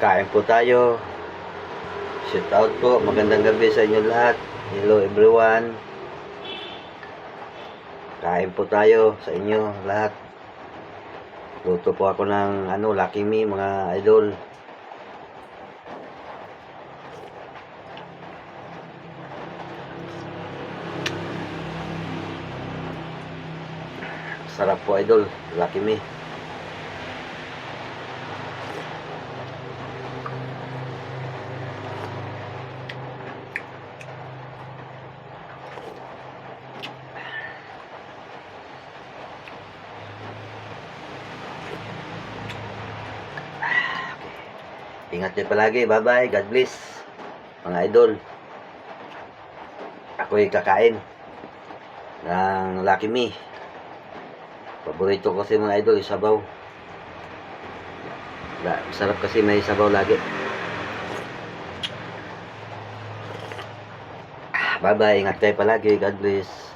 Kain po tayo. Shout out po. Magandang gabi sa inyo lahat. Hello everyone. Kain po tayo sa inyo lahat. Luto po ako ng Lucky Me mga idol. Sarap po idol, Lucky Me. Ingat din palagi. Bye-bye. God bless. Mga idol. Ako'y kakain ng Lucky Me. Paborito ko kasi mga idol, sabaw. Sarap kasi may sabaw lagi. Bye-bye. Ingat kayo palagi. God bless.